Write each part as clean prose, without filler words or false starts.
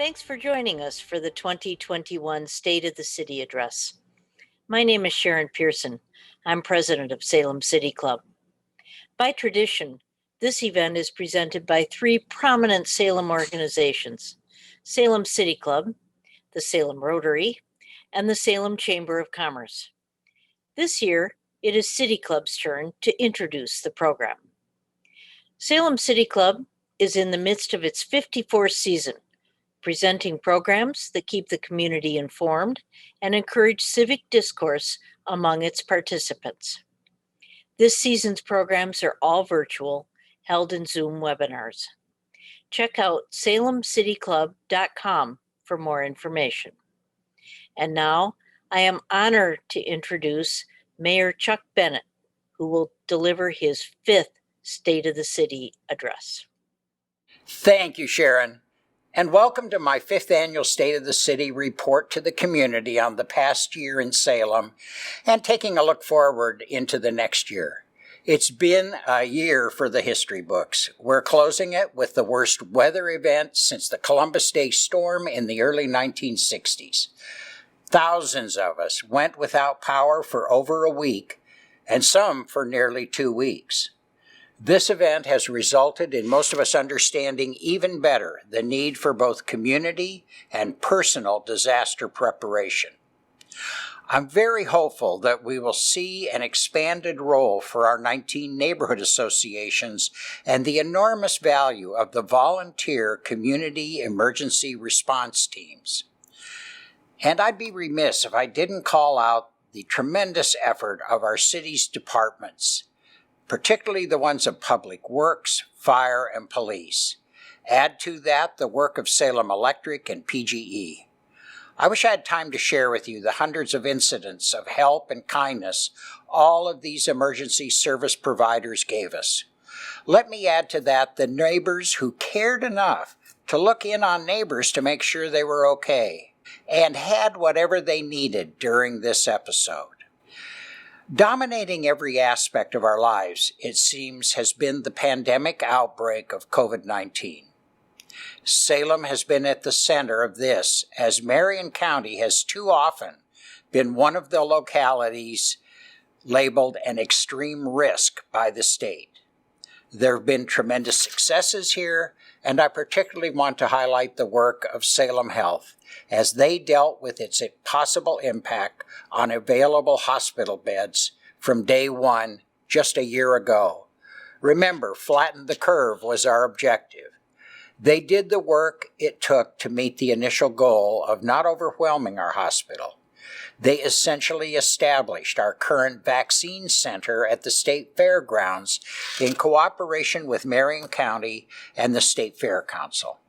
Thanks for joining us for the 2021 State of the City Address. My name is Sharon Pearson. I'm president of Salem City Club. By tradition, this event is presented by three prominent Salem organizations: Salem City Club, the Salem Rotary, and the Salem Chamber of Commerce. This year, it is City Club's turn to introduce the program. Salem City Club is in the midst of its 54th season, presenting programs that keep the community informed and encourage civic discourse among its participants. This season's programs are all virtual, held in Zoom webinars. Check out salemcityclub.com for more information. And now, I am honored to introduce Mayor Chuck Bennett, who will deliver his 5th State of the City address. Thank you, Sharon. And welcome to my 5th annual State of the City report to the community on the past year in Salem and taking a look forward into the next year. It's been a year for the history books. We're closing it with the worst weather event since the Columbus Day storm in the early 1960s. Thousands of us went without power for over a week, and some for nearly 2 weeks. This event has resulted in most of us understanding even better the need for both community and personal disaster preparation. I'm very hopeful that we will see an expanded role for our 19 neighborhood associations and the enormous value of the volunteer community emergency response teams. And I'd be remiss if I didn't call out the tremendous effort of our city's departments, particularly the ones of Public Works, Fire, and Police. Add to that the work of Salem Electric and PGE. I wish I had time to share with you the hundreds of incidents of help and kindness all of these emergency service providers gave us. Let me add to that the neighbors who cared enough to look in on neighbors to make sure they were okay and had whatever they needed during this episode. Dominating every aspect of our lives, it seems, has been the pandemic outbreak of COVID-19. Salem has been at the center of this, as Marion County has too often been one of the localities labeled an extreme risk by the state. There have been tremendous successes here, and I particularly want to highlight the work of Salem Health as they dealt with its possible impact on available hospital beds from day one just a year ago. Remember, flatten the curve was our objective. They did the work it took to meet the initial goal of not overwhelming our hospital. They essentially established our current vaccine center at the State Fairgrounds in cooperation with Marion County and the State Fair Council.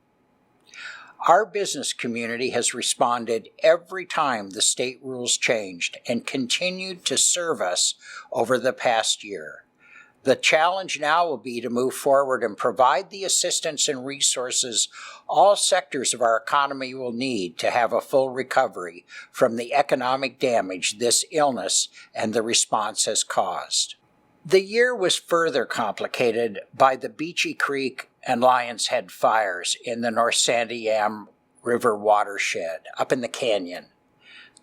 Our business community has responded every time the state rules changed and continued to serve us over the past year. The challenge now will be to move forward and provide the assistance and resources all sectors of our economy will need to have a full recovery from the economic damage this illness and the response has caused. The year was further complicated by the Beachy Creek and Lions Head fires in the North Sandiam River watershed up in the canyon.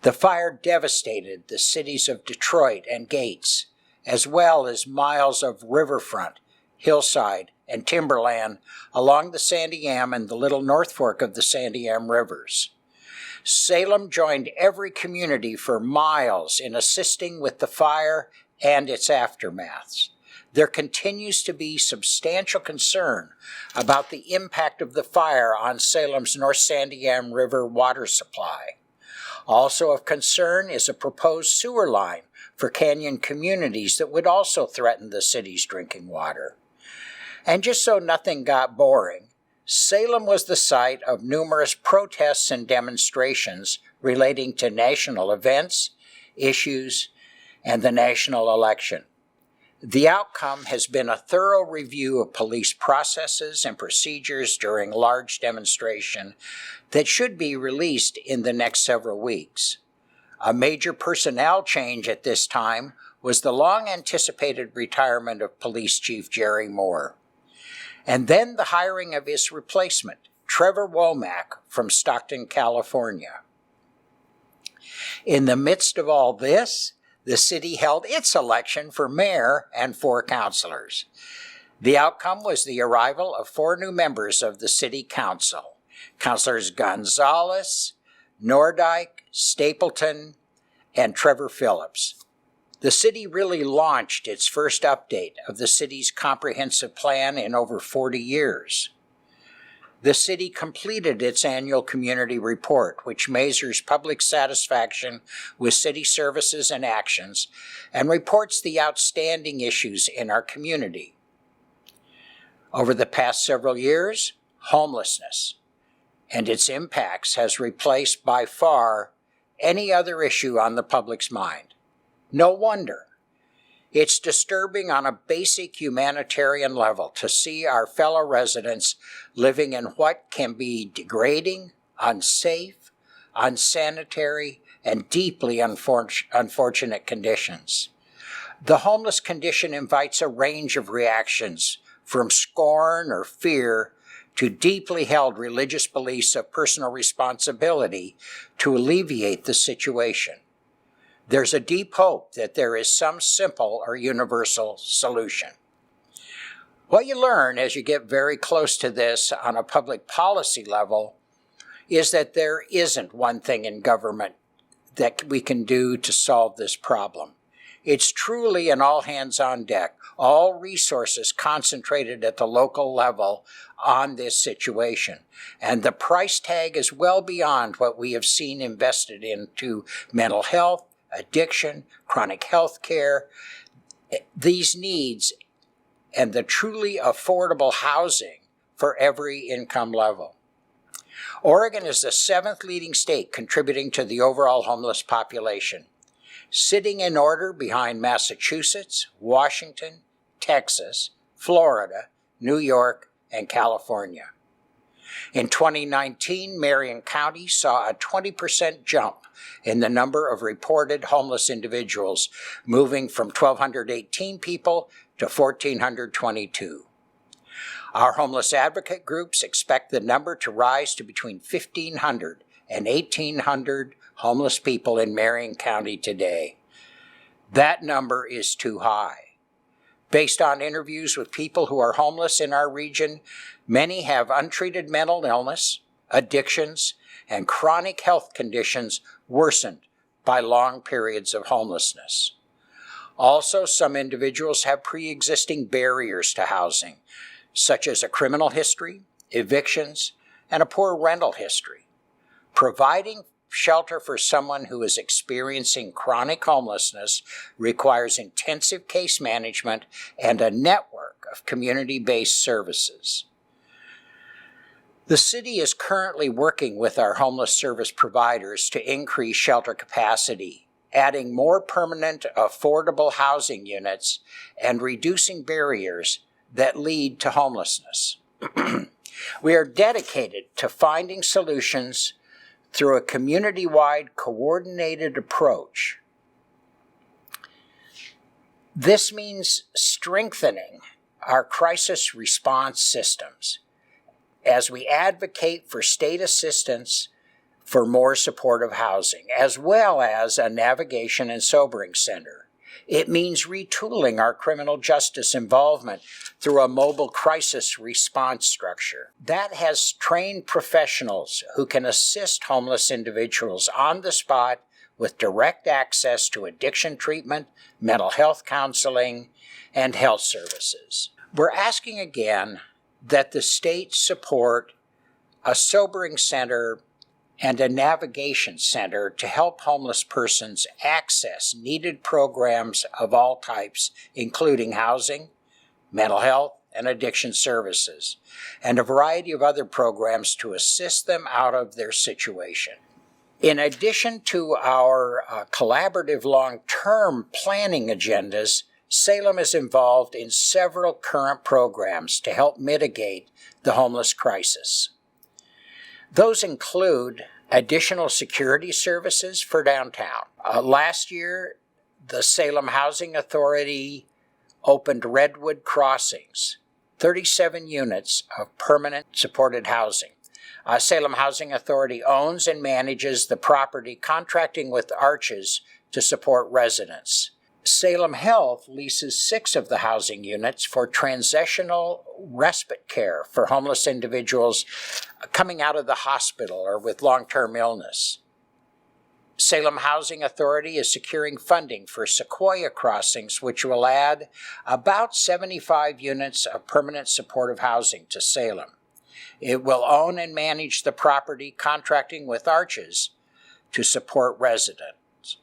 The fire devastated the cities of Detroit and Gates, as well as miles of riverfront, hillside, and timberland along the Sandiam and the Little North Fork of the Sandiam rivers. Salem joined every community for miles in assisting with the fire and its aftermaths. There continues to be substantial concern about the impact of the fire on Salem's North Sandiam River water supply. Also of concern is a proposed sewer line for canyon communities that would also threaten the city's drinking water. And just so nothing got boring, Salem was the site of numerous protests and demonstrations relating to national events, issues, and the national election. The outcome has been a thorough review of police processes and procedures during large demonstration that should be released in the next several weeks. A major personnel change at this time was the long-anticipated retirement of Police Chief Jerry Moore, and then the hiring of his replacement, Trevor Womack from Stockton, California. In the midst of all this, the city held its election for mayor and 4 councilors. The outcome was the arrival of 4 new members of the city council, Councilors Gonzalez, Nordyke, Stapleton, and Trevor Phillips. The city really launched its first update of the city's comprehensive plan in over 40 years. The city completed its annual community report, which measures public satisfaction with city services and actions and reports the outstanding issues in our community. Over the past several years, homelessness and its impacts has replaced by far any other issue on the public's mind. No wonder. It's disturbing on a basic humanitarian level to see our fellow residents living in what can be degrading, unsafe, unsanitary, and deeply unfortunate conditions. The homeless condition invites a range of reactions, from scorn or fear to deeply held religious beliefs of personal responsibility to alleviate the situation. There's a deep hope that there is some simple or universal solution. What you learn as you get very close to this on a public policy level is that there isn't one thing in government that we can do to solve this problem. It's truly an all hands on deck, all resources concentrated at the local level on this situation. And the price tag is well beyond what we have seen invested into mental health, addiction, chronic health care, these needs, and the truly affordable housing for every income level. Oregon is the 7th leading state contributing to the overall homeless population, sitting in order behind Massachusetts, Washington, Texas, Florida, New York, and California. In 2019, Marion County saw a 20% jump in the number of reported homeless individuals, moving from 1,218 people to 1,422. Our homeless advocate groups expect the number to rise to between 1,500 and 1,800 homeless people in Marion County today. That number is too high. Based on interviews with people who are homeless in our region, many have untreated mental illness, addictions, and chronic health conditions worsened by long periods of homelessness. Also, some individuals have pre-existing barriers to housing, such as a criminal history, evictions, and a poor rental history. Providing shelter for someone who is experiencing chronic homelessness requires intensive case management and a network of community-based services. The city is currently working with our homeless service providers to increase shelter capacity, adding more permanent, affordable housing units and reducing barriers that lead to homelessness. We are dedicated to finding solutions through a community-wide coordinated approach. This means strengthening our crisis response systems as we advocate for state assistance for more supportive housing, as well as a navigation and sobering center. It means retooling our criminal justice involvement through a mobile crisis response structure that has trained professionals who can assist homeless individuals on the spot with direct access to addiction treatment, mental health counseling, and health services. We're asking again that the state support a sobering center and a navigation center to help homeless persons access needed programs of all types, including housing, mental health, and addiction services, and a variety of other programs to assist them out of their situation. In addition to our collaborative long-term planning agendas, Salem is involved in several current programs to help mitigate the homeless crisis. Those include additional security services for downtown. Last year, the Salem Housing Authority opened Redwood Crossings, 37 units of permanent supported housing. Salem Housing Authority owns and manages the property, contracting with Arches to support residents. Salem Health leases 6 of the housing units for transitional respite care for homeless individuals coming out of the hospital or with long-term illness. Salem Housing Authority is securing funding for Sequoia Crossings, which will add about 75 units of permanent supportive housing to Salem. It will own and manage the property, contracting with Arches to support residents.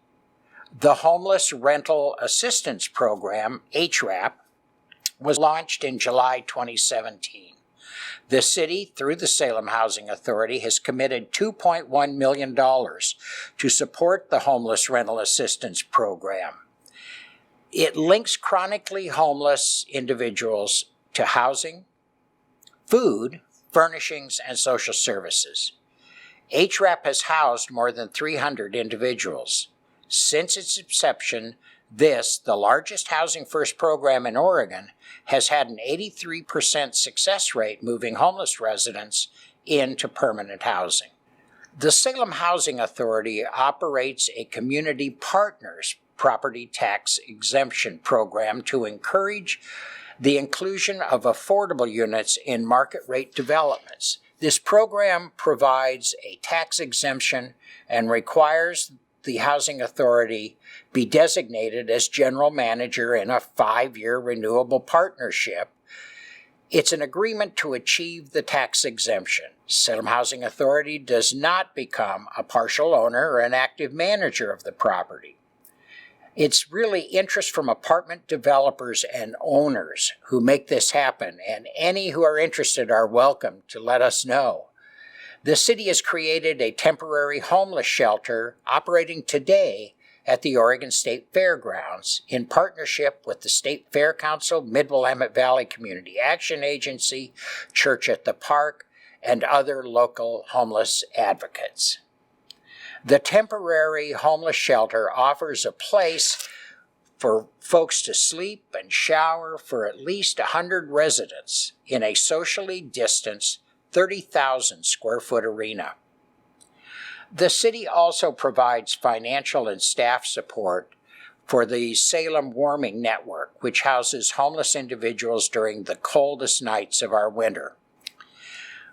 The Homeless Rental Assistance Program, HRAP, was launched in July 2017. The city, through the Salem Housing Authority, has committed $2.1 million to support the Homeless Rental Assistance Program. It links chronically homeless individuals to housing, food, furnishings, and social services. HRAP has housed more than 300 individuals. Since its inception, this, the largest Housing First program in Oregon, has had an 83% success rate moving homeless residents into permanent housing. The Salem Housing Authority operates a community partners property tax exemption program to encourage the inclusion of affordable units in market rate developments. This program provides a tax exemption and requires the Housing Authority be designated as general manager in a 5-year renewable partnership. It's an agreement to achieve the tax exemption. Salem Housing Authority does not become a partial owner or an active manager of the property. It's really interest from apartment developers and owners who make this happen, and any who are interested are welcome to let us know. The city has created a temporary homeless shelter operating today at the Oregon State Fairgrounds in partnership with the State Fair Council, Mid-Willamette Valley Community Action Agency, Church at the Park, and other local homeless advocates. The temporary homeless shelter offers a place for folks to sleep and shower for at least 100 residents in a socially distanced 30,000 square foot arena. The city also provides financial and staff support for the Salem Warming Network, which houses homeless individuals during the coldest nights of our winter.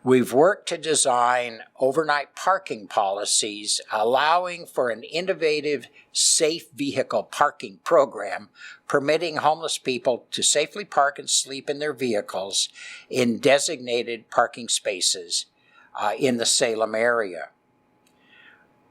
We've worked to design overnight parking policies allowing for an innovative, safe vehicle parking program permitting homeless people to safely park and sleep in their vehicles in designated parking spaces in the Salem area.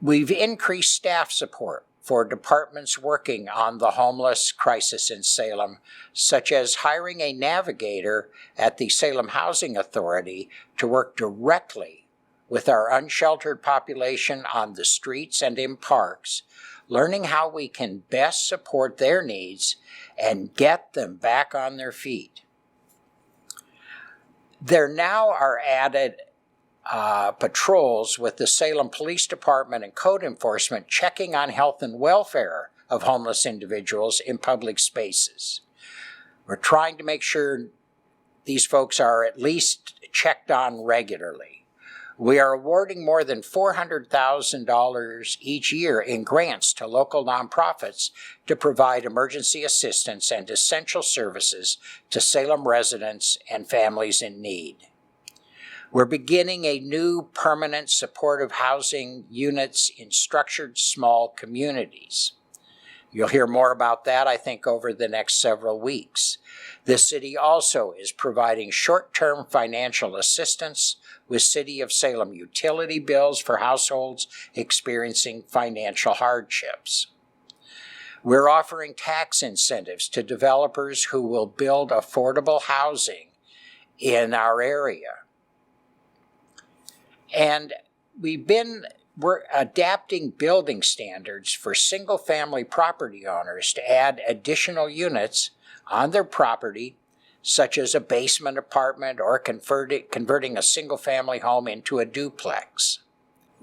We've increased staff support for departments working on the homeless crisis in Salem, such as hiring a navigator at the Salem Housing Authority to work directly with our unsheltered population on the streets and in parks, learning how we can best support their needs and get them back on their feet. There now are added patrols with the Salem Police Department and Code Enforcement checking on health and welfare of homeless individuals in public spaces. We're trying to make sure these folks are at least checked on regularly. We are awarding more than $400,000 each year in grants to local nonprofits to provide emergency assistance and essential services to Salem residents and families in need. We're beginning a new permanent supportive housing units in structured small communities. You'll hear more about that, I think, over the next several weeks. The city also is providing short-term financial assistance with City of Salem utility bills for households experiencing financial hardships. We're offering tax incentives to developers who will build affordable housing in our area. And we're adapting building standards for single-family property owners to add additional units on their property, such as a basement apartment or converting a single-family home into a duplex.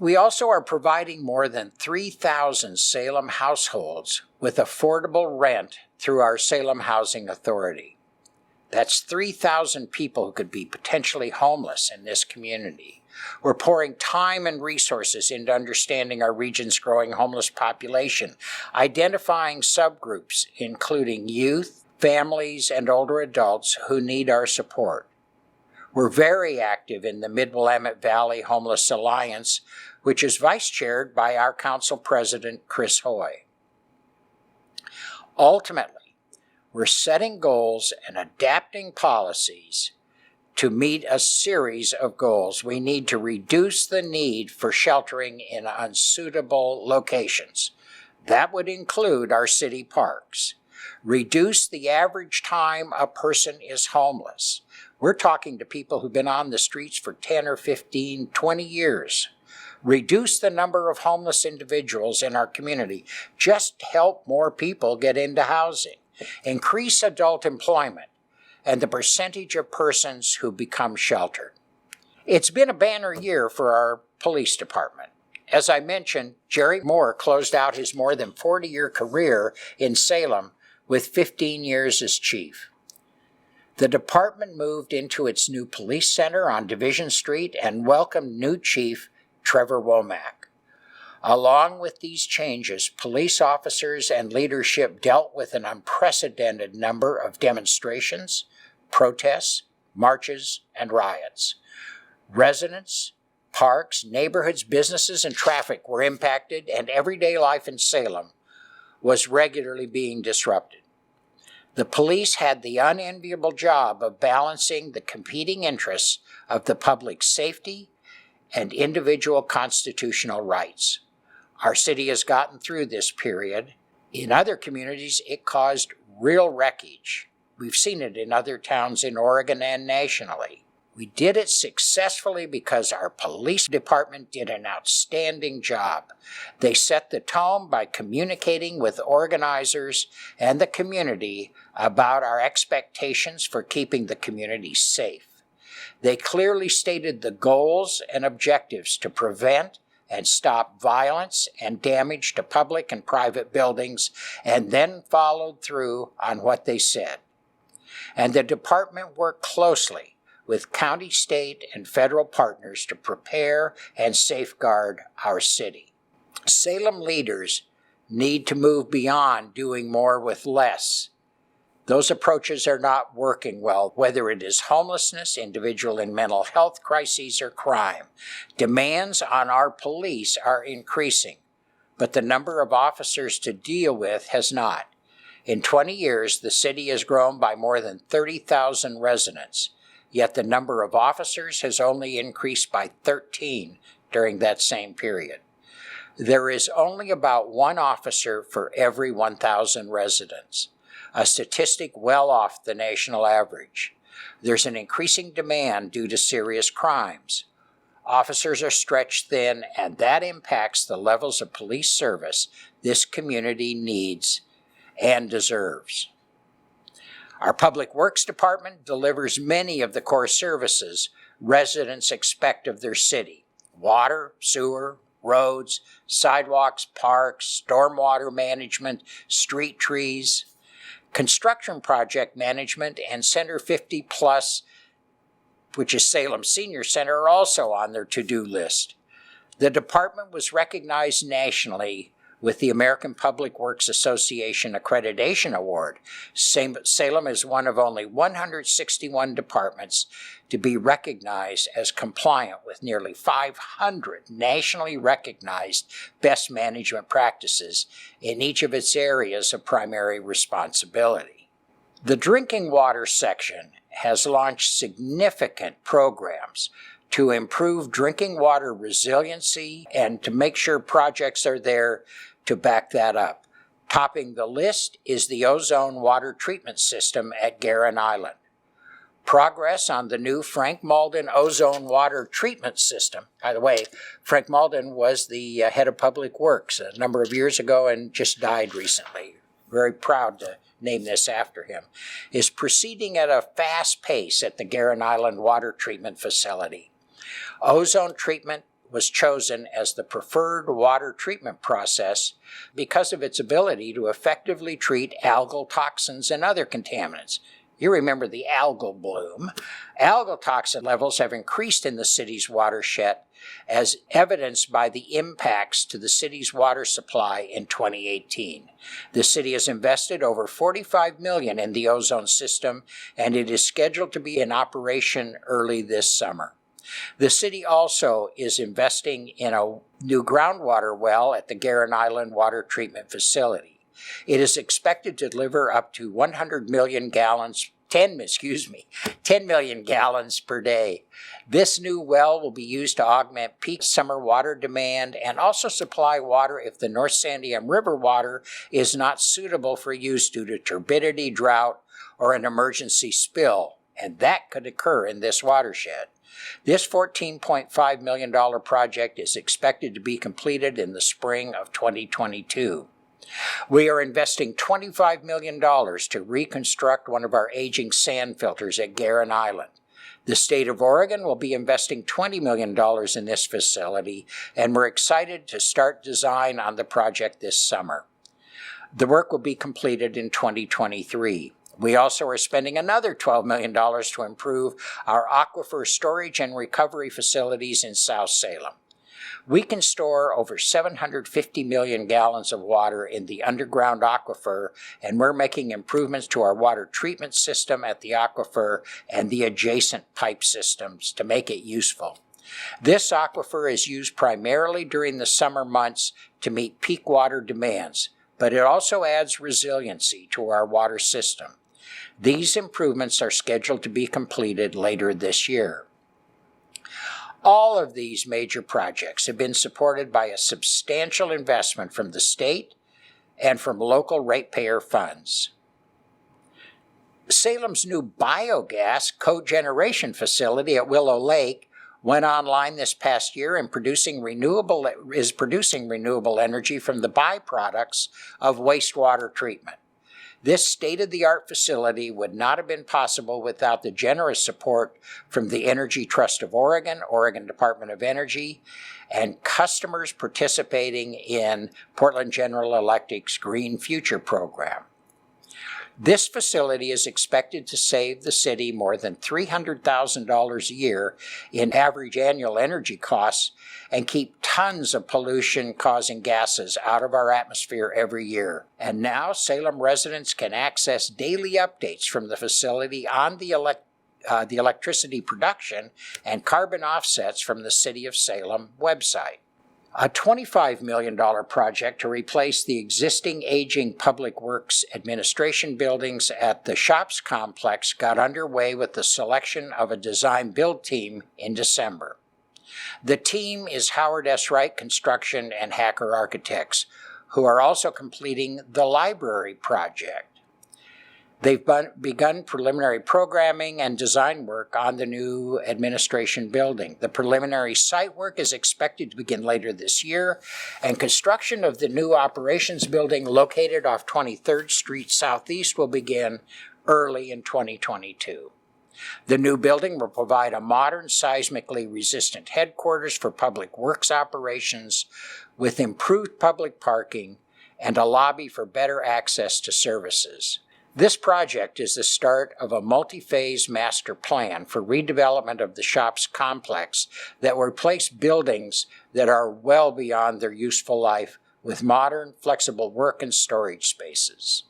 We also are providing more than 3,000 Salem households with affordable rent through our Salem Housing Authority. That's 3,000 people who could be potentially homeless in this community. We're pouring time and resources into understanding our region's growing homeless population, identifying subgroups, including youth, families, and older adults who need our support. We're very active in the Mid-Willamette Valley Homeless Alliance, which is vice-chaired by our council president, Chris Hoy. Ultimately, we're setting goals and adapting policies to meet a series of goals. We need to reduce the need for sheltering in unsuitable locations. That would include our city parks. Reduce the average time a person is homeless. We're talking to people who've been on the streets for 10 or 15, 20 years. Reduce the number of homeless individuals in our community. Just help more people get into housing. Increase adult employment and the percentage of persons who become sheltered. It's been a banner year for our police department. As I mentioned, Jerry Moore closed out his more than 40-year career in Salem with 15 years as chief. The department moved into its new police center on Division Street and welcomed new chief Trevor Womack. Along with these changes, police officers and leadership dealt with an unprecedented number of demonstrations, protests, marches, and riots. Residents, parks, neighborhoods, businesses, and traffic were impacted, and everyday life in Salem was regularly being disrupted. The police had the unenviable job of balancing the competing interests of the public's safety and individual constitutional rights. Our city has gotten through this period. In other communities, it caused real wreckage. We've seen it in other towns in Oregon and nationally. We did it successfully because our police department did an outstanding job. They set the tone by communicating with organizers and the community about our expectations for keeping the community safe. They clearly stated the goals and objectives to prevent and stop violence and damage to public and private buildings, and then followed through on what they said. And the department worked closely with county, state, and federal partners to prepare and safeguard our city. Salem leaders need to move beyond doing more with less. Those approaches are not working well, whether it is homelessness, individual and mental health crises, or crime. Demands on our police are increasing, but the number of officers to deal with has not. In 20 years, the city has grown by more than 30,000 residents, yet the number of officers has only increased by 13 during that same period. There is only about one officer for every 1,000 residents, a statistic well off the national average. There's an increasing demand due to serious crimes. Officers are stretched thin, and that impacts the levels of police service this community needs and deserves. Our Public Works Department delivers many of the core services residents expect of their city: water, sewer, roads, sidewalks, parks, stormwater management, street trees, construction project management, and Center 50 Plus, which is Salem Senior Center, are also on their to-do list. The department was recognized nationally with the American Public Works Association Accreditation Award. Salem is one of only 161 departments to be recognized as compliant with nearly 500 nationally recognized best management practices in each of its areas of primary responsibility. The drinking water section has launched significant programs to improve drinking water resiliency and to make sure projects are there to back that up. Topping the list is the ozone water treatment system at Guerin Island. Progress on the new Frank Malden ozone water treatment system. By the way, Frank Malden was the head of Public Works a number of years ago and just died recently. Very proud to name this after him. Is proceeding at a fast pace at the Guerin Island Water Treatment Facility. Ozone treatment was chosen as the preferred water treatment process because of its ability to effectively treat algal toxins and other contaminants. You remember the algal bloom. Algal toxin levels have increased in the city's watershed, as evidenced by the impacts to the city's water supply in 2018. The city has invested over $45 million in the ozone system, and it is scheduled to be in operation early this summer. The city also is investing in a new groundwater well at the Guerin Island Water Treatment Facility. It is expected to deliver up to 10 million gallons per day. This new well will be used to augment peak summer water demand and also supply water if the North Sandium River water is not suitable for use due to turbidity, drought, or an emergency spill, and that could occur in this watershed. This $14.5 million project is expected to be completed in the spring of 2022. We are investing $25 million to reconstruct one of our aging sand filters at Guerin Island. The state of Oregon will be investing $20 million in this facility, and we're excited to start design on the project this summer. The work will be completed in 2023. We also are spending another $12 million to improve our aquifer storage and recovery facilities in South Salem. We can store over 750 million gallons of water in the underground aquifer, and we're making improvements to our water treatment system at the aquifer and the adjacent pipe systems to make it useful. This aquifer is used primarily during the summer months to meet peak water demands, but it also adds resiliency to our water system. These improvements are scheduled to be completed later this year. All of these major projects have been supported by a substantial investment from the state and from local ratepayer funds. Salem's new biogas cogeneration facility at Willow Lake went online this past year and is producing renewable energy from the byproducts of wastewater treatment. This state-of-the-art facility would not have been possible without the generous support from the Energy Trust of Oregon, Oregon Department of Energy, and customers participating in Portland General Electric's Green Future program. This facility is expected to save the city more than $300,000 a year in average annual energy costs and keep tons of pollution-causing gases out of our atmosphere every year. And now Salem residents can access daily updates from the facility on the electricity production and carbon offsets from the City of Salem website. A $25 million project to replace the existing aging Public Works Administration buildings at the Shops Complex got underway with the selection of a design-build team in December. The team is Howard S. Wright Construction and Hacker Architects, who are also completing the library project. They've begun preliminary programming and design work on the new administration building. The preliminary site work is expected to begin later this year, and construction of the new operations building located off 23rd Street Southeast will begin early in 2022. The new building will provide a modern, seismically resistant headquarters for public works operations with improved public parking and a lobby for better access to services. This project is the start of a multi-phase master plan for redevelopment of the Shops Complex that will replace buildings that are well beyond their useful life with modern, flexible work and storage spaces.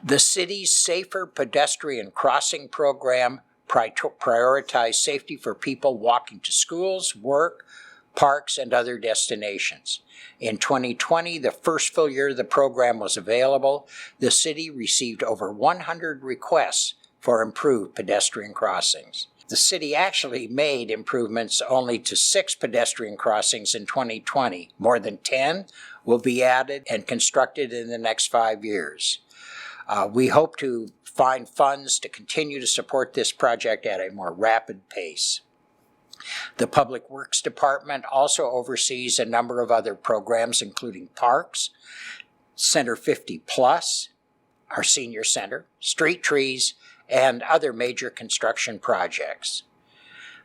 The city's Safer Pedestrian Crossing program prioritized safety for people walking to schools, work, parks, and other destinations. In 2020, the first full year the program was available, the city received over 100 requests for improved pedestrian crossings. The city actually made improvements only to 6 pedestrian crossings in 2020. More than 10 will be added and constructed in the next 5 years. We hope to find funds to continue to support this project at a more rapid pace. The Public Works Department also oversees a number of other programs, including parks, Center 50 Plus, our senior center, street trees, and other major construction projects.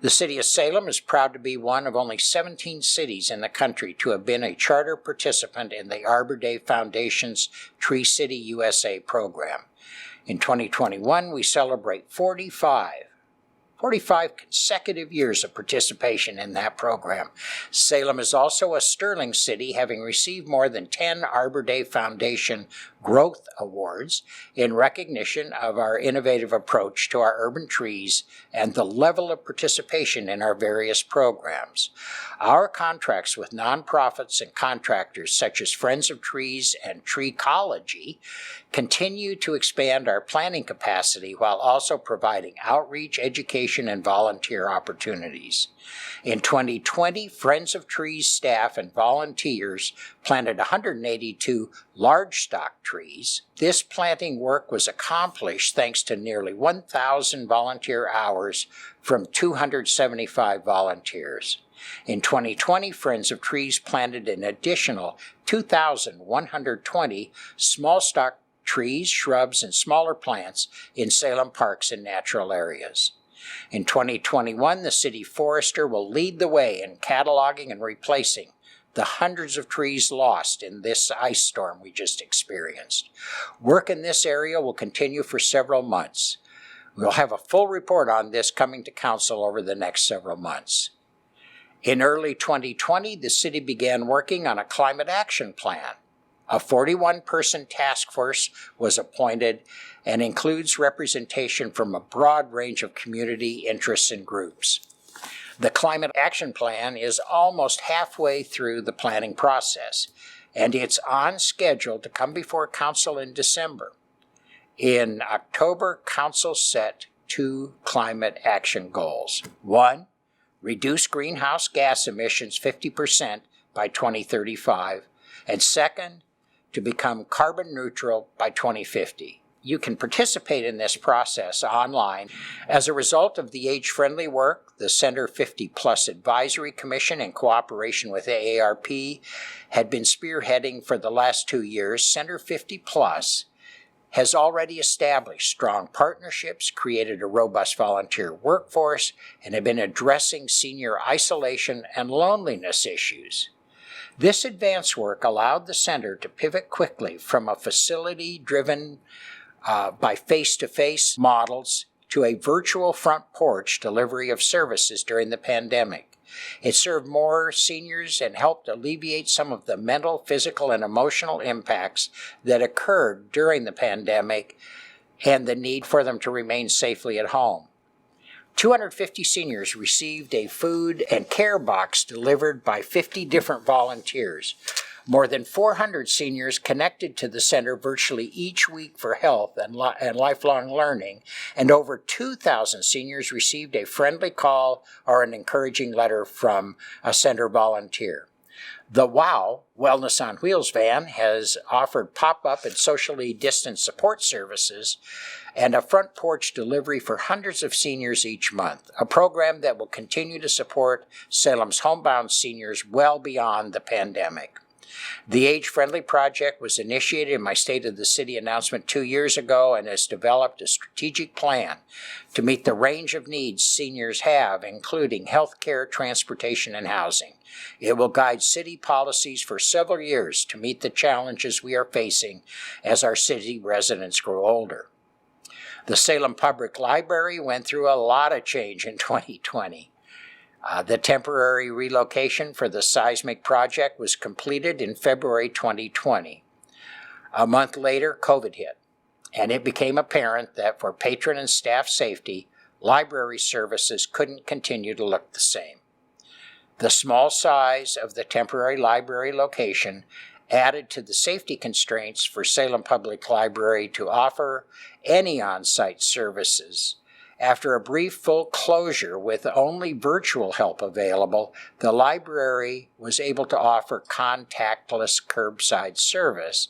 The City of Salem is proud to be one of only 17 cities in the country to have been a charter participant in the Arbor Day Foundation's Tree City USA program. In 2021, we celebrate 45 consecutive years of participation in that program. Salem is also a Sterling city, having received more than 10 Arbor Day Foundation Growth Awards in recognition of our innovative approach to our urban trees and the level of participation in our various programs. Our contracts with nonprofits and contractors such as Friends of Trees and Treecology continue to expand our planning capacity while also providing outreach, education, and volunteer opportunities. In 2020, Friends of Trees staff and volunteers planted 182 large stock trees. This planting work was accomplished thanks to nearly 1,000 volunteer hours from 275 volunteers. In 2020, Friends of Trees planted an additional 2,120 small stock trees, shrubs, and smaller plants in Salem parks and natural areas. In 2021, the city forester will lead the way in cataloging and replacing the hundreds of trees lost in this ice storm we just experienced. Work in this area will continue for several months. We'll have a full report on this coming to council over the next several months. In early 2020, the city began working on a climate action plan. A 41-person task force was appointed and includes representation from a broad range of community interests and groups. The Climate Action Plan is almost halfway through the planning process, and it's on schedule to come before council in December. In October, council set 2 climate action goals. 1, reduce greenhouse gas emissions 50% by 2035, and second, to become carbon neutral by 2050. You can participate in this process online. As a result of the age-friendly work, the Center 50 Plus Advisory Commission, in cooperation with AARP, had been spearheading for the last 2 years. Center 50 Plus has already established strong partnerships, created a robust volunteer workforce, and have been addressing senior isolation and loneliness issues. This advanced work allowed the center to pivot quickly from a facility driven by face-to-face models to a virtual front porch delivery of services during the pandemic. It served more seniors and helped alleviate some of the mental, physical, and emotional impacts that occurred during the pandemic and the need for them to remain safely at home. 250 seniors received a food and care box delivered by 50 different volunteers. More than 400 seniors connected to the center virtually each week for health and lifelong learning, and over 2,000 seniors received a friendly call or an encouraging letter from a center volunteer. The WOW, Wellness on Wheels van, has offered pop-up and socially distanced support services and a front porch delivery for hundreds of seniors each month, a program that will continue to support Salem's homebound seniors well beyond the pandemic. The Age Friendly Project was initiated in my State of the City announcement 2 years ago and has developed a strategic plan to meet the range of needs seniors have, including health care, transportation, and housing. It will guide city policies for several years to meet the challenges we are facing as our city residents grow older. The Salem Public Library went through a lot of change in 2020. The temporary relocation for the seismic project was completed in February 2020. A month later, COVID hit, and it became apparent that for patron and staff safety, library services couldn't continue to look the same. The small size of the temporary library location added to the safety constraints for Salem Public Library to offer any on-site services. After a brief full closure with only virtual help available, the library was able to offer contactless curbside service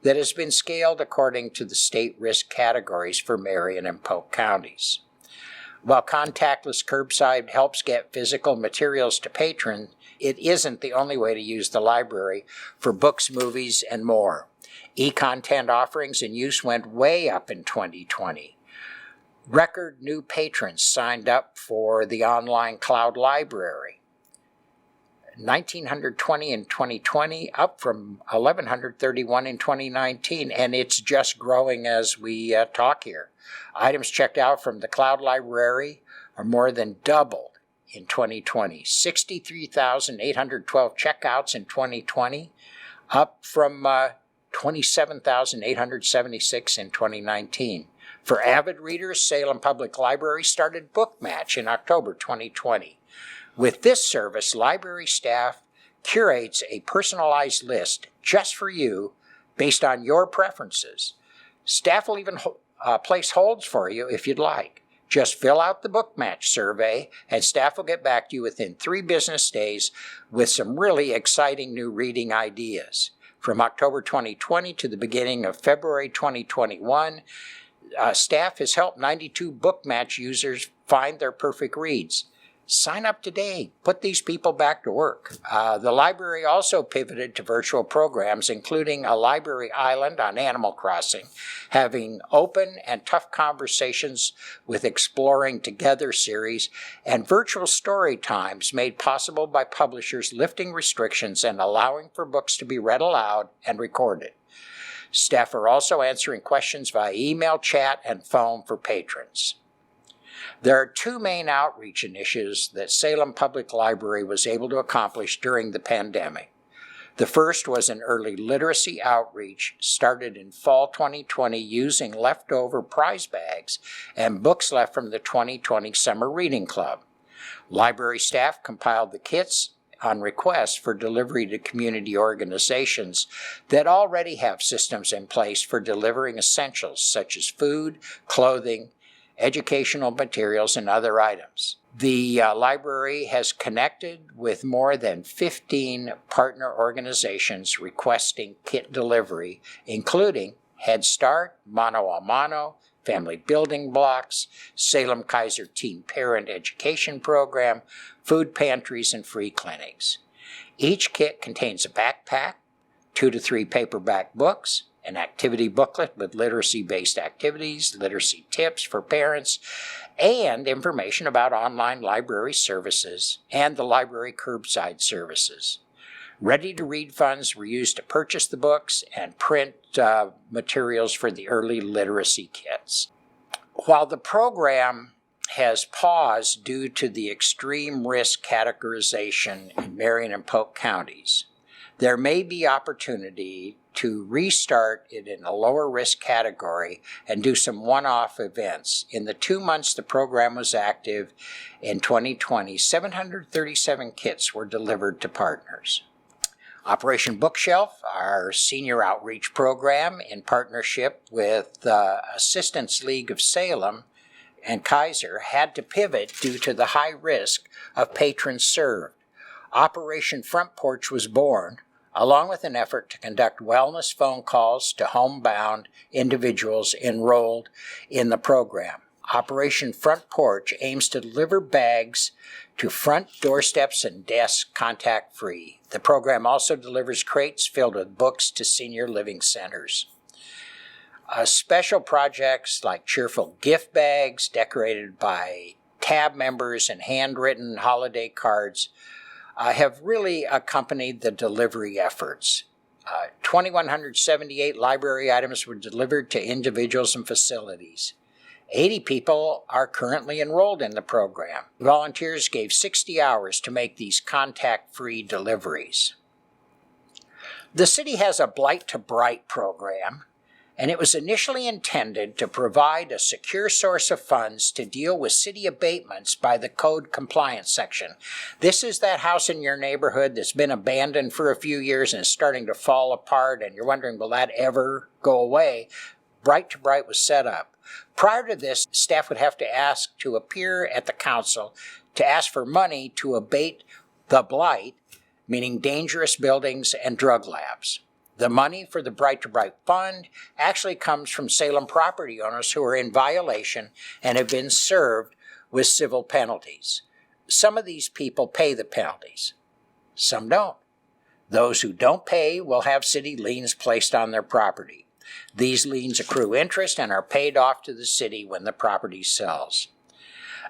that has been scaled according to the state risk categories for Marion and Polk counties. While contactless curbside helps get physical materials to patrons, it isn't the only way to use the library for books, movies, and more. E-content offerings and use went way up in 2020. Record new patrons signed up for the online cloud library. 1,920 in 2020, up from 1,131 in 2019, and it's just growing as we talk here. Items checked out from the cloud library are more than doubled in 2020. 63,812 checkouts in 2020, up from 27,876 in 2019. For avid readers, Salem Public Library started Book Match in October 2020. With this service, library staff curates a personalized list just for you based on your preferences. Staff will even place holds for you if you'd like. Just fill out the Book Match survey, and staff will get back to you within 3 business days with some really exciting new reading ideas. From October 2020 to the beginning of February 2021, staff has helped 92 Book Match users find their perfect reads. Sign up today. Put these people back to work. The library also pivoted to virtual programs, including a library island on Animal Crossing, having open and tough conversations with Exploring Together series, and virtual story times made possible by publishers lifting restrictions and allowing for books to be read aloud and recorded. Staff are also answering questions via email, chat, and phone for patrons. There are 2 main outreach initiatives that Salem Public Library was able to accomplish during the pandemic. The first was an early literacy outreach started in fall 2020 using leftover prize bags and books left from the 2020 Summer Reading Club. Library staff compiled the kits on request for delivery to community organizations that already have systems in place for delivering essentials such as food, clothing, educational materials, and other items. The library has connected with more than 15 partner organizations requesting kit delivery, including Head Start, Mano a Mano, Family Building Blocks, Salem Kaiser Teen Parent Education Program, food pantries, and free clinics. Each kit contains a backpack, 2 to 3 paperback books, an activity booklet with literacy-based activities, literacy tips for parents, and information about online library services and the library curbside services. Ready-to-read funds were used to purchase the books and print materials for the early literacy kits. While the program has paused due to the extreme risk categorization in Marion and Polk counties, there may be opportunity to restart it in a lower risk category and do some one-off events. In the 2 months the program was active in 2020, 737 kits were delivered to partners. Operation Bookshelf, our senior outreach program in partnership with the Assistance League of Salem and Kaiser, had to pivot due to the high risk of patrons served. Operation Front Porch was born, along with an effort to conduct wellness phone calls to homebound individuals enrolled in the program. Operation Front Porch aims to deliver bags to front doorsteps and desks contact-free. The program also delivers crates filled with books to senior living centers. Special projects like cheerful gift bags decorated by tab members and handwritten holiday cards have really accompanied the delivery efforts. 2,178 library items were delivered to individuals and facilities. 80 people are currently enrolled in the program. Volunteers gave 60 hours to make these contact-free deliveries. The city has a Blight to Bright program, and it was initially intended to provide a secure source of funds to deal with city abatements by the code compliance section. This is that house in your neighborhood that's been abandoned for a few years and is starting to fall apart, and you're wondering, will that ever go away? Bright to Bright was set up. Prior to this, staff would have to ask to appear at the council to ask for money to abate the blight, meaning dangerous buildings and drug labs. The money for the Bright to Bright Fund actually comes from Salem property owners who are in violation and have been served with civil penalties. Some of these people pay the penalties. Some don't. Those who don't pay will have city liens placed on their property. These liens accrue interest and are paid off to the city when the property sells.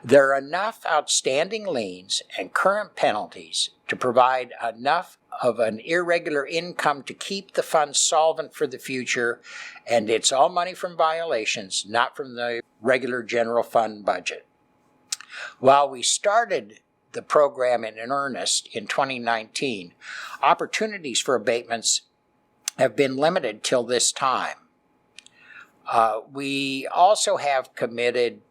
There are enough outstanding liens and current penalties to provide enough of an irregular income to keep the fund solvent for the future, and it's all money from violations, not from the regular general fund budget. While we started the program in earnest in 2019, opportunities for abatements have been limited till this time. We also have committed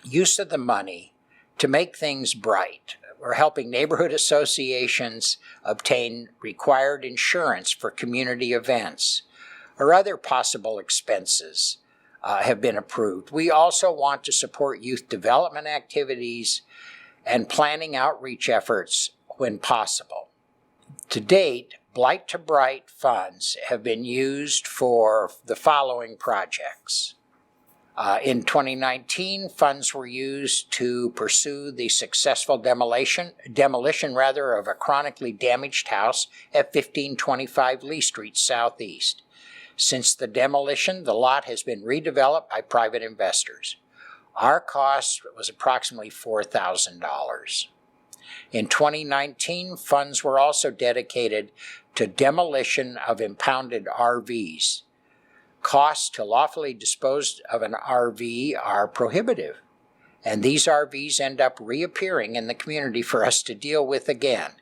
use of the money to make things bright. We're helping neighborhood associations obtain required insurance for community events or other possible expenses have been approved. We also want to support youth development activities and planning outreach efforts when possible. To date, Blight to Bright funds have been used for the following projects. In 2019, funds were used to pursue the successful demolition of a chronically damaged house at 1525 Lee Street Southeast. Since the demolition, the lot has been redeveloped by private investors. Our cost was approximately $4,000. In 2019, funds were also dedicated to demolition of impounded RVs. Costs to lawfully dispose of an RV are prohibitive, and these RVs end up reappearing in the community for us to deal with again.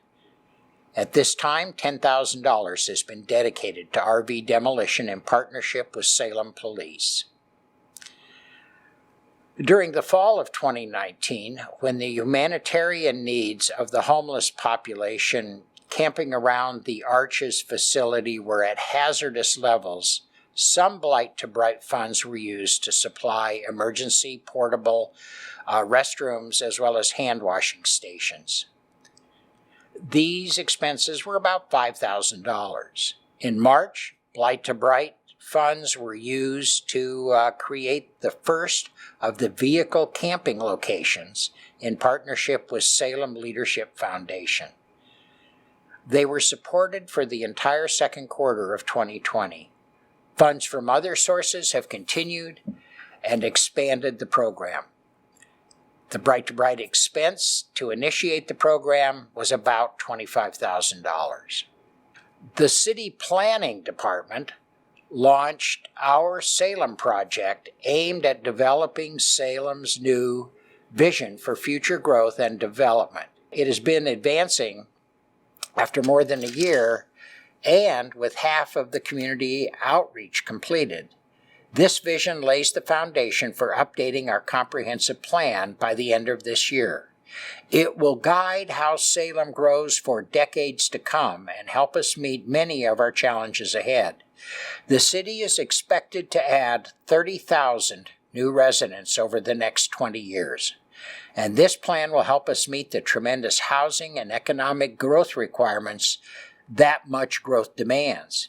At this time, $10,000 has been dedicated to RV demolition in partnership with Salem Police. During the fall of 2019, when the humanitarian needs of the homeless population camping around the Arches facility were at hazardous levels, some Blight to Bright funds were used to supply emergency portable restrooms as well as hand washing stations. These expenses were about $5,000. In March, Blight to Bright funds were used to create the first of the vehicle camping locations in partnership with Salem Leadership Foundation. They were supported for the entire second quarter of 2020. Funds from other sources have continued and expanded the program. The Bright to Bright expense to initiate the program was about $25,000. The City Planning Department launched our Salem project aimed at developing Salem's new vision for future growth and development. It has been advancing after more than a year and with half of the community outreach completed. This vision lays the foundation for updating our comprehensive plan by the end of this year. It will guide how Salem grows for decades to come and help us meet many of our challenges ahead. The city is expected to add 30,000 new residents over the next 20 years. And this plan will help us meet the tremendous housing and economic growth requirements that much growth demands.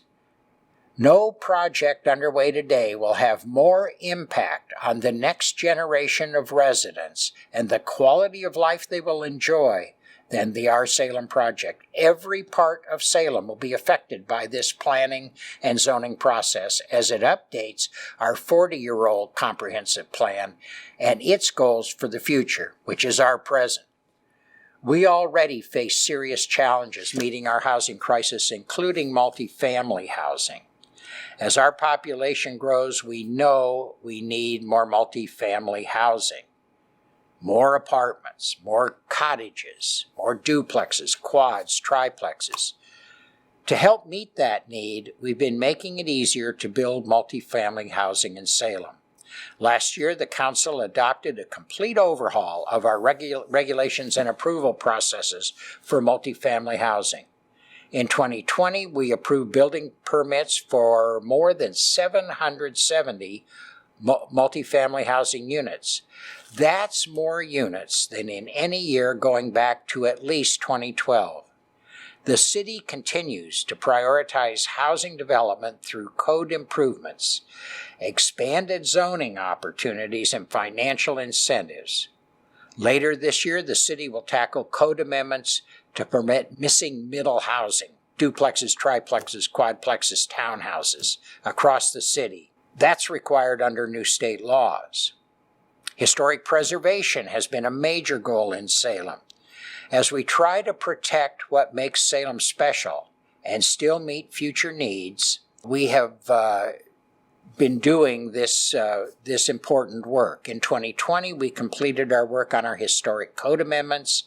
No project underway today will have more impact on the next generation of residents and the quality of life they will enjoy than the Our Salem project. Every part of Salem will be affected by this planning and zoning process as it updates our 40-year-old comprehensive plan and its goals for the future, which is our present. We already face serious challenges meeting our housing crisis, including multifamily housing. As our population grows, we know we need more multifamily housing. More apartments, more cottages, more duplexes, quads, triplexes. To help meet that need, we've been making it easier to build multifamily housing in Salem. Last year, the Council adopted a complete overhaul of our regulations and approval processes for multifamily housing. In 2020, we approved building permits for more than 770 multifamily housing units. That's more units than in any year going back to at least 2012. The city continues to prioritize housing development through code improvements, expanded zoning opportunities, and financial incentives. Later this year, the city will tackle code amendments to permit missing middle housing, duplexes, triplexes, quadplexes, townhouses across the city. That's required under new state laws. Historic preservation has been a major goal in Salem. As we try to protect what makes Salem special and still meet future needs, we have been doing this important work. In 2020, we completed our work on our historic code amendments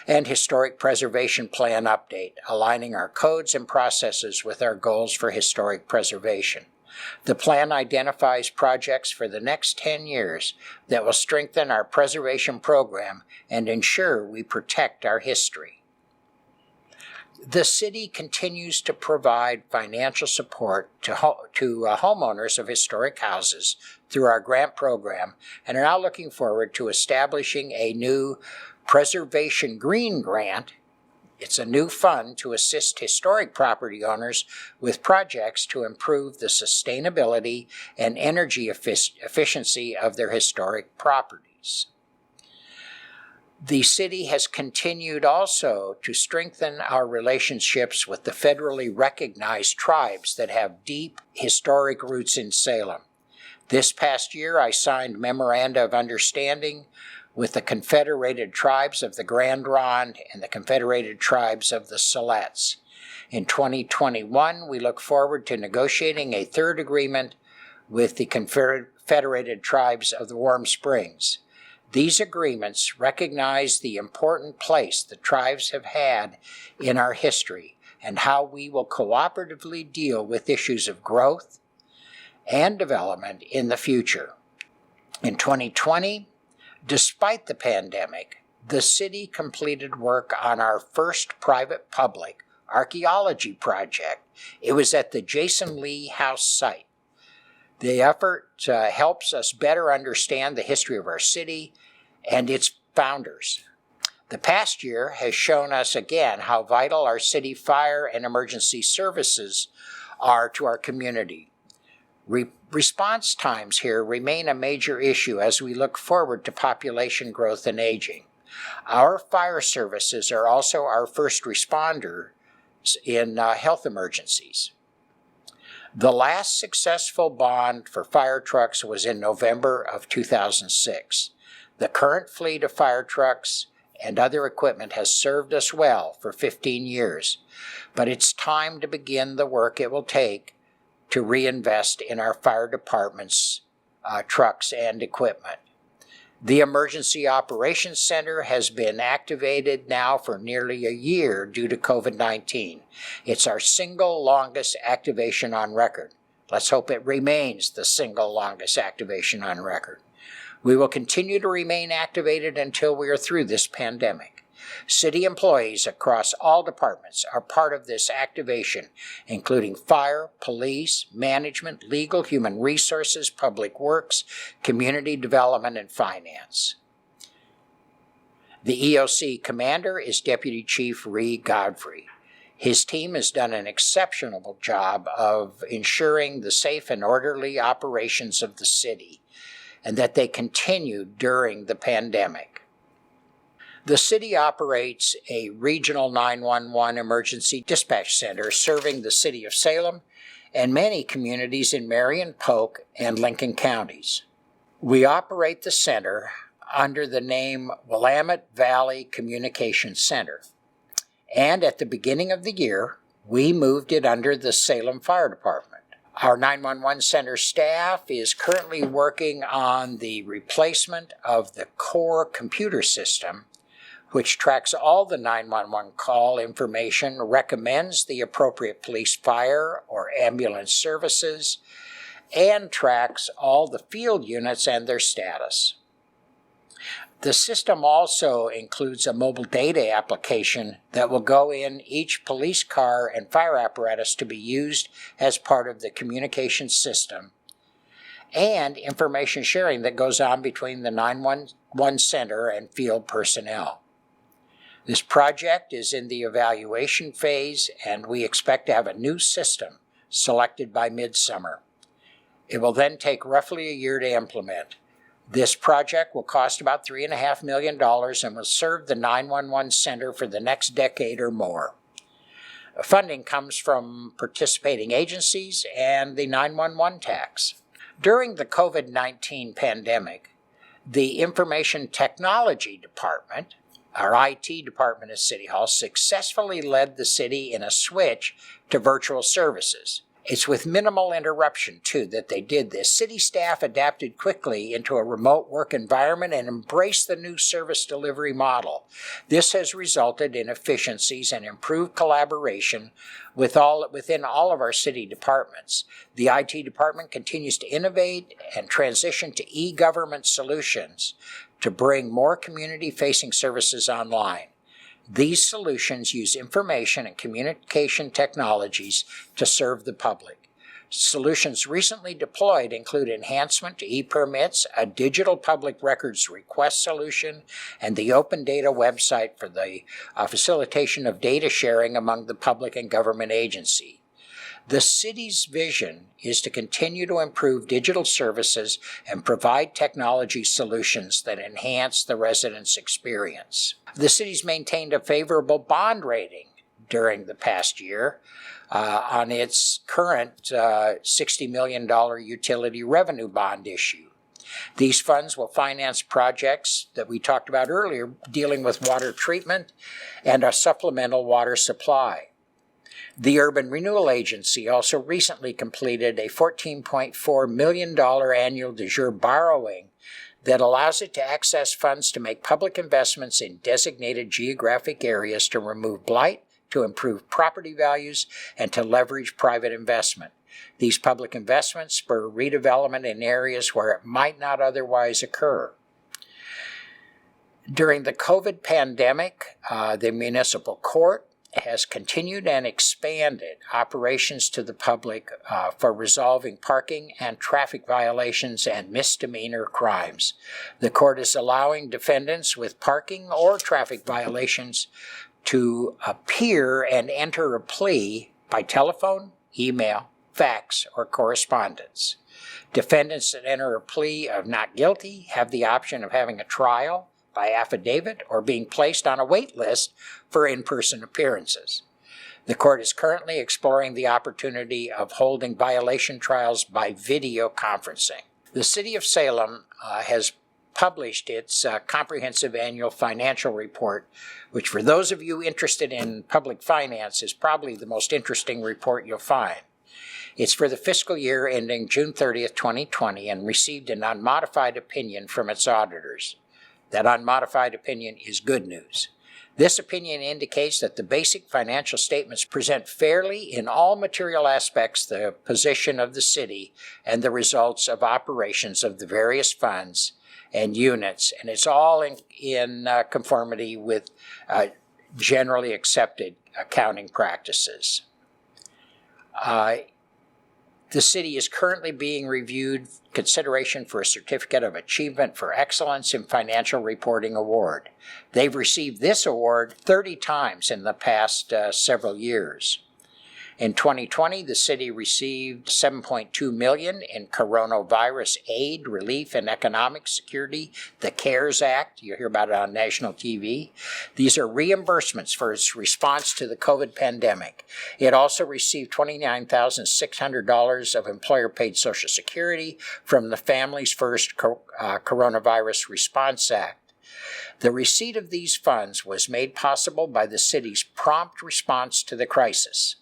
and historic preservation plan update, aligning our codes and processes with our goals for historic preservation. The plan identifies projects for the next 10 years that will strengthen our preservation program and ensure we protect our history. The city continues to provide financial support to homeowners of historic houses through our grant program and are now looking forward to establishing a new Preservation Green Grant. It's a new fund to assist historic property owners with projects to improve the sustainability and energy efficiency of their historic properties. The city has continued also to strengthen our relationships with the federally recognized tribes that have deep historic roots in Salem. This past year, I signed memoranda of understanding with the Confederated Tribes of the Grand Ronde and the Confederated Tribes of the Silettes. In 2021, we look forward to negotiating a third agreement with the Confederated Tribes of the Warm Springs. These agreements recognize the important place the tribes have had in our history and how we will cooperatively deal with issues of growth and development in the future. In 2020, despite the pandemic, the city completed work on our first private-public archaeology project. It was at the Jason Lee House site. The effort helps us better understand the history of our city and its founders. The past year has shown us again how vital our city fire and emergency services are to our community. Response times here remain a major issue as we look forward to population growth and aging. Our fire services are also our first responders in health emergencies. The last successful bond for fire trucks was in November of 2006. The current fleet of fire trucks and other equipment has served us well for 15 years, but it's time to begin the work it will take to reinvest in our fire department's trucks and equipment. The Emergency Operations Center has been activated now for nearly a year due to COVID-19. It's our single longest activation on record. Let's hope it remains the single longest activation on record. We will continue to remain activated until we are through this pandemic. City employees across all departments are part of this activation, including fire, police, management, legal, human resources, public works, community development, and finance. The EOC commander is Deputy Chief Ree Godfrey. His team has done an exceptional job of ensuring the safe and orderly operations of the city, and that they continued during the pandemic. The city operates a regional 911 emergency dispatch center serving the city of Salem and many communities in Marion, Polk, and Lincoln counties. We operate the center under the name Willamette Valley Communications Center, and at the beginning of the year, we moved it under the Salem Fire Department. Our 911 center staff is currently working on the replacement of the core computer system, which tracks all the 911 call information, recommends the appropriate police, fire, or ambulance services, and tracks all the field units and their status. The system also includes a mobile data application that will go in each police car and fire apparatus to be used as part of the communication system, and information sharing that goes on between the 911 center and field personnel. This project is in the evaluation phase, and we expect to have a new system selected by midsummer. It will then take roughly a year to implement. This project will cost about $3.5 million and will serve the 911 center for the next decade or more. Funding comes from participating agencies and the 911 tax. During the COVID-19 pandemic, The Information Technology Department, our IT department at City Hall, successfully led the city in a switch to virtual services. It's with minimal interruption, too, that they did this. City staff adapted quickly into a remote work environment and embraced the new service delivery model. This has resulted in efficiencies and improved collaboration within all of our city departments. The IT department continues to innovate and transition to e-government solutions to bring more community-facing services online. These solutions use information and communication technologies to serve the public. Solutions recently deployed include enhancement to e-permits, a digital public records request solution, and the open data website for the facilitation of data sharing among the public and government agency. The city's vision is to continue to improve digital services and provide technology solutions that enhance the residents' experience. The city's maintained a favorable bond rating during the past year on its current $60 million utility revenue bond issue. These funds will finance projects that we talked about earlier dealing with water treatment and a supplemental water supply. The Urban Renewal Agency also recently completed a $14.4 million annual de jure borrowing that allows it to access funds to make public investments in designated geographic areas to remove blight, to improve property values, and to leverage private investment. These public investments spur redevelopment in areas where it might not otherwise occur. During the COVID pandemic, the municipal court has continued and expanded operations to the public for resolving parking and traffic violations and misdemeanor crimes. The court is allowing defendants with parking or traffic violations to appear and enter a plea by telephone, email, fax, or correspondence. Defendants that enter a plea of not guilty have the option of having a trial by affidavit or being placed on a wait list for in-person appearances. The court is currently exploring the opportunity of holding violation trials by video conferencing. The City of Salem has published its comprehensive annual financial report, which for those of you interested in public finance is probably the most interesting report you'll find. It's for the fiscal year ending June 30th, 2020, and received an unmodified opinion from its auditors. That unmodified opinion is good news. This opinion indicates that the basic financial statements present fairly in all material aspects the position of the city and the results of operations of the various funds and units, and it's all in conformity with generally accepted accounting practices. The city is currently being reviewed consideration for a Certificate of Achievement for Excellence in Financial Reporting Award. They've received this award 30 times in the past several years. In 2020, the city received $7.2 million in coronavirus aid, relief, and economic security, the CARES Act. You hear about it on national TV. These are reimbursements for its response to the COVID pandemic. It also received $29,600 of employer-paid Social Security from the Families First Coronavirus Response Act. The receipt of these funds was made possible by the city's prompt response to the crisis.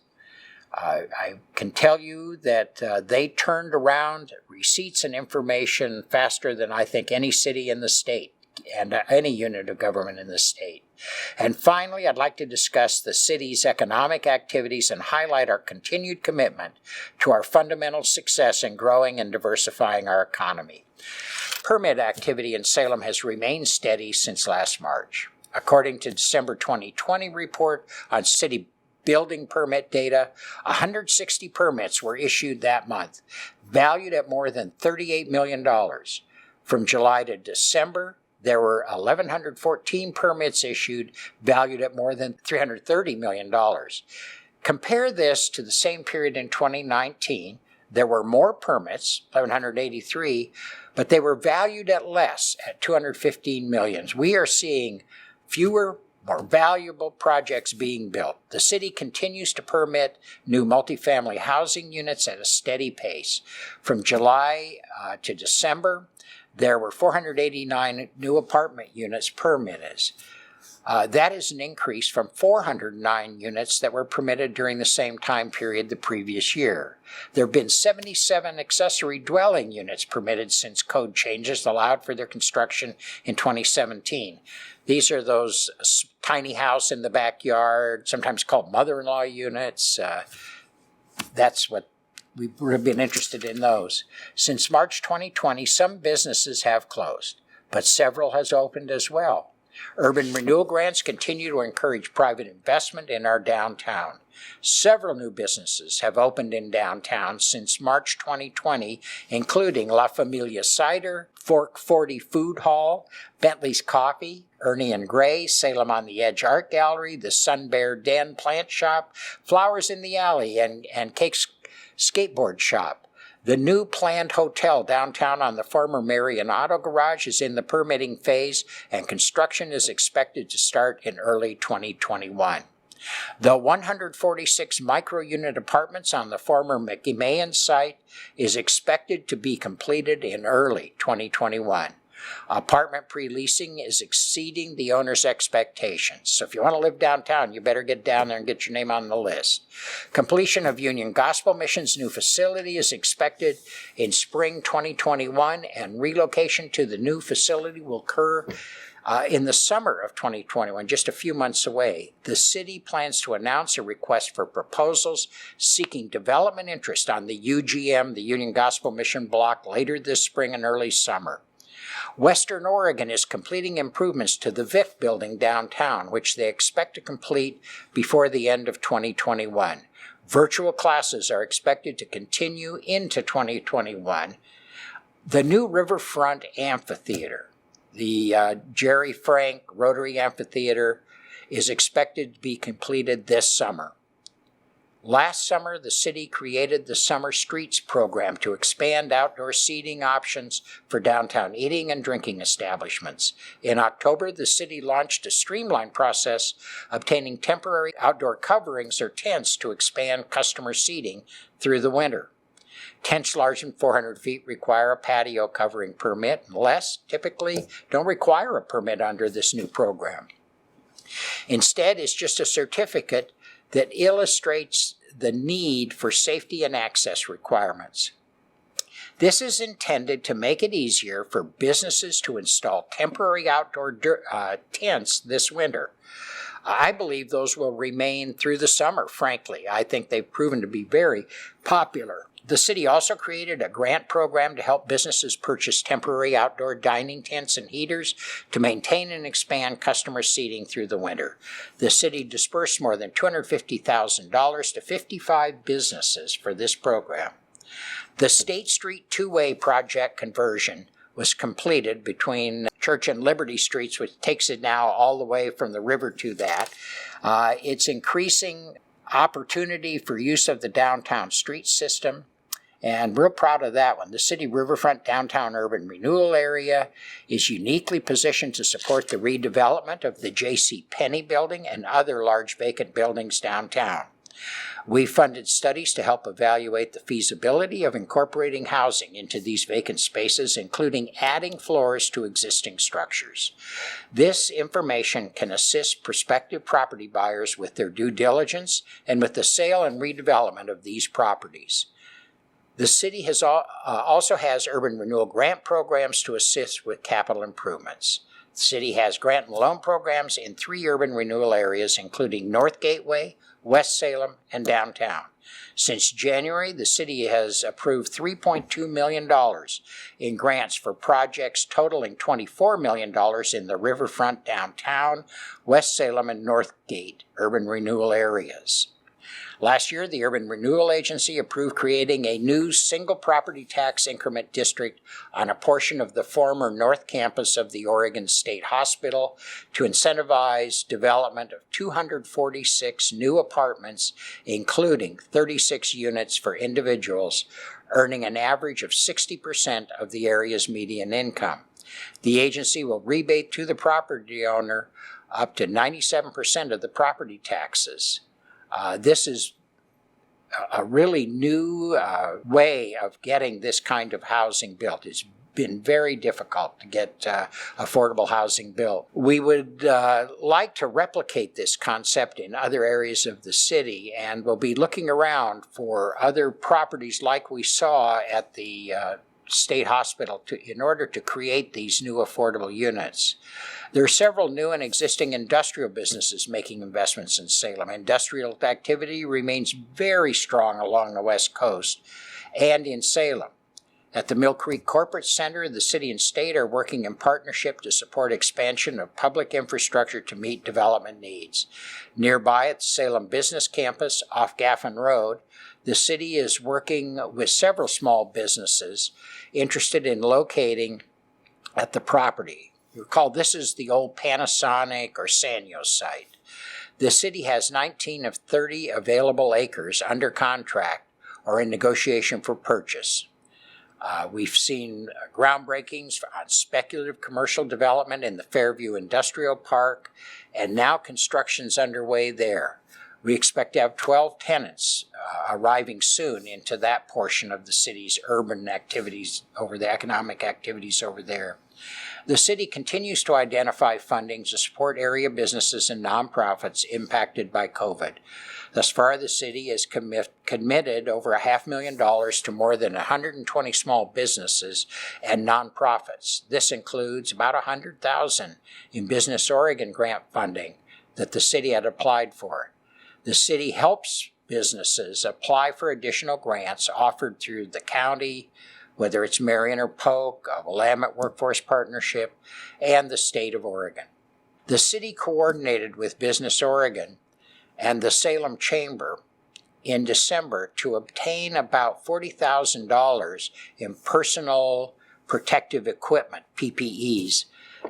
I can tell you that they turned around receipts and information faster than I think any city in the state and any unit of government in the state. And finally, I'd like to discuss the city's economic activities and highlight our continued commitment to our fundamental success in growing and diversifying our economy. Permit activity in Salem has remained steady since last March. According to December 2020 report on city building permit data, 160 permits were issued that month, valued at more than $38 million. From July to December, there were 1,114 permits issued, valued at more than $330 million. Compare this to the same period in 2019. There were more permits, 1,183, but they were valued at less, at $215 million. We are seeing fewer, more valuable projects being built. The city continues to permit new multifamily housing units at a steady pace. From July to December, there were 489 new apartment units permitted. That is an increase from 409 units that were permitted during the same time period the previous year. There have been 77 accessory dwelling units permitted since code changes allowed for their construction in 2017. These are those tiny house in the backyard, sometimes called mother-in-law units. That's what we would have been interested in those. Since March 2020, some businesses have closed, but several has opened as well. Urban renewal grants continue to encourage private investment in our downtown. Several new businesses have opened in downtown since March 2020, including La Familia Cider, Fork 40 Food Hall, Bentley's Coffee, Ernie and Gray, Salem on the Edge Art Gallery, the Sun Bear Den Plant Shop, Flowers in the Alley, and Cakes Skateboard Shop. The new planned hotel downtown on the former Marion Auto Garage is in the permitting phase, and construction is expected to start in early 2021. The 146 micro-unit apartments on the former McMahon site is expected to be completed in early 2021. Apartment pre-leasing is exceeding the owner's expectations. So if you want to live downtown, you better get down there and get your name on the list. Completion of Union Gospel Mission's new facility is expected in spring 2021, and relocation to the new facility will occur in the summer of 2021, just a few months away. The city plans to announce a request for proposals seeking development interest on the UGM, the Union Gospel Mission block, later this spring and early summer. Western Oregon is completing improvements to the Vic building downtown, which they expect to complete before the end of 2021. Virtual classes are expected to continue into 2021. The new Riverfront Amphitheater, the Jerry Frank Rotary Amphitheater, is expected to be completed this summer. Last summer, the city created the Summer Streets program to expand outdoor seating options for downtown eating and drinking establishments. In October, the city launched a streamlined process obtaining temporary outdoor coverings or tents to expand customer seating through the winter. Tents larger than 400 feet require a patio covering permit, and less typically don't require a permit under this new program. Instead, it's just a certificate that illustrates the need for safety and access requirements. This is intended to make it easier for businesses to install temporary outdoor tents this winter. I believe those will remain through the summer, frankly. I think they've proven to be very popular. The city also created a grant program to help businesses purchase temporary outdoor dining tents and heaters to maintain and expand customer seating through the winter. The city dispersed more than $250,000 to 55 businesses for this program. The State Street two-way project conversion was completed between Church and Liberty Streets, which takes it now all the way from the river to that. It's increasing opportunity for use of the downtown street system. And real proud of that one. The city riverfront downtown urban renewal area is uniquely positioned to support the redevelopment of the J.C. Penney building and other large vacant buildings downtown. We funded studies to help evaluate the feasibility of incorporating housing into these vacant spaces, including adding floors to existing structures. This information can assist prospective property buyers with their due diligence and with the sale and redevelopment of these properties. The city also has urban renewal grant programs to assist with capital improvements. The city has grant and loan programs in 3 urban renewal areas, including North Gateway, West Salem, and downtown. Since January, the city has approved $3.2 million in grants for projects totaling $24 million in the riverfront downtown, West Salem, and North Gate urban renewal areas. Last year, the Urban Renewal Agency approved creating a new single property tax increment district on a portion of the former North Campus of the Oregon State Hospital to incentivize development of 246 new apartments, including 36 units for individuals earning an average of 60% of the area's median income. The agency will rebate to the property owner up to 97% of the property taxes. This is a really new way of getting this kind of housing built. It's been very difficult to get affordable housing built. We would like to replicate this concept in other areas of the city, and we'll be looking around for other properties like we saw at the state hospital in order to create these new affordable units. There are several new and existing industrial businesses making investments in Salem. Industrial activity remains very strong along the West Coast and in Salem. At the Mill Creek Corporate Center, the city and state are working in partnership to support expansion of public infrastructure to meet development needs. Nearby at the Salem Business Campus off Gaffin Road, the city is working with several small businesses interested in locating at the property. You recall this is the old Panasonic or Sanyo site. The city has 19 of 30 available acres under contract or in negotiation for purchase. We've seen groundbreakings on speculative commercial development in the Fairview Industrial Park, and now construction's underway there. We expect to have 12 tenants arriving soon into that portion of the city's urban activities the economic activities over there. The city continues to identify funding to support area businesses and nonprofits impacted by COVID. Thus far, the city has committed over $500,000 to more than 120 small businesses and nonprofits. This includes about $100,000 in Business Oregon grant funding that the city had applied for. The city helps businesses apply for additional grants offered through the county, whether it's Marion or Polk, a Willamette Workforce Partnership, and the state of Oregon. The city coordinated with Business Oregon and the Salem Chamber in December to obtain about $40,000 in personal protective equipment, PPEs,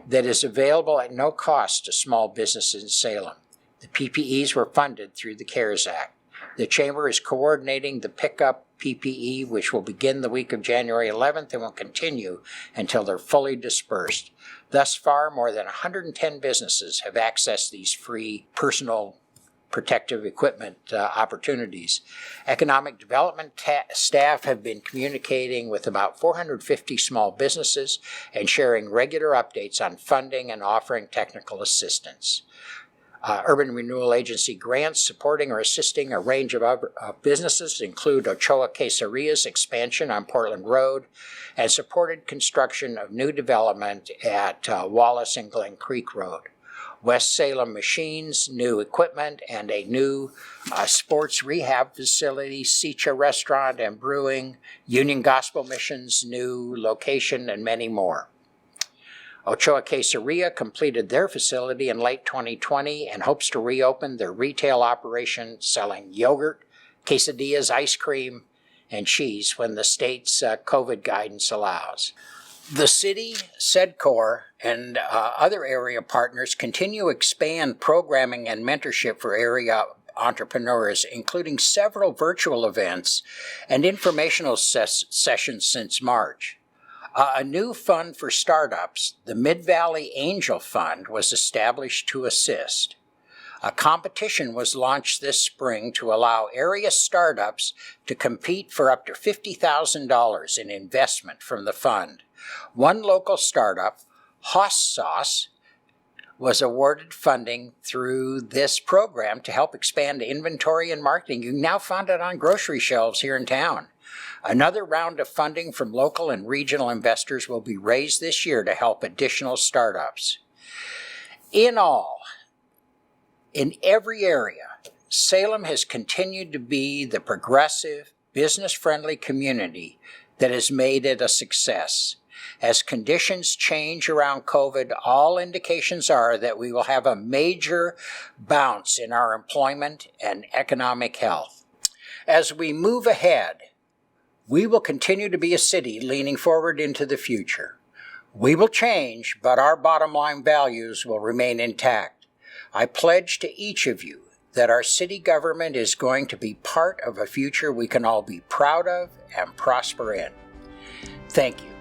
that is available at no cost to small businesses in Salem. The PPEs were funded through the CARES Act. The Chamber is coordinating the pickup PPE, which will begin the week of January 11th and will continue until they're fully dispersed. Thus far, more than 110 businesses have accessed these free personal protective equipment opportunities. Economic development staff have been communicating with about 450 small businesses and sharing regular updates on funding and offering technical assistance. Urban Renewal Agency grants supporting or assisting a range of businesses include Ochoa Quesaria's expansion on Portland Road and supported construction of new development at Wallace and Glen Creek Road. West Salem Machines, new equipment, and a new sports rehab facility, Sicha Restaurant and Brewing, Union Gospel Mission's new location, and many more. Ochoa Quesaria completed their facility in late 2020 and hopes to reopen their retail operation selling yogurt, quesadillas, ice cream, and cheese when the state's COVID guidance allows. The city, SEDCOR, and other area partners continue to expand programming and mentorship for area entrepreneurs, including several virtual events and informational sessions since March. A new fund for startups, the Mid-Valley Angel Fund, was established to assist. A competition was launched this spring to allow area startups to compete for up to $50,000 in investment from the fund. One local startup, Hoss Sauce, was awarded funding through this program to help expand inventory and marketing. You can now find it on grocery shelves here in town. Another round of funding from local and regional investors will be raised this year to help additional startups. In all, in every area, Salem has continued to be the progressive, business-friendly community that has made it a success. As conditions change around COVID, all indications are that we will have a major bounce in our employment and economic health. As we move ahead, we will continue to be a city leaning forward into the future. We will change, but our bottom line values will remain intact. I pledge to each of you that our city government is going to be part of a future we can all be proud of and prosper in. Thank you.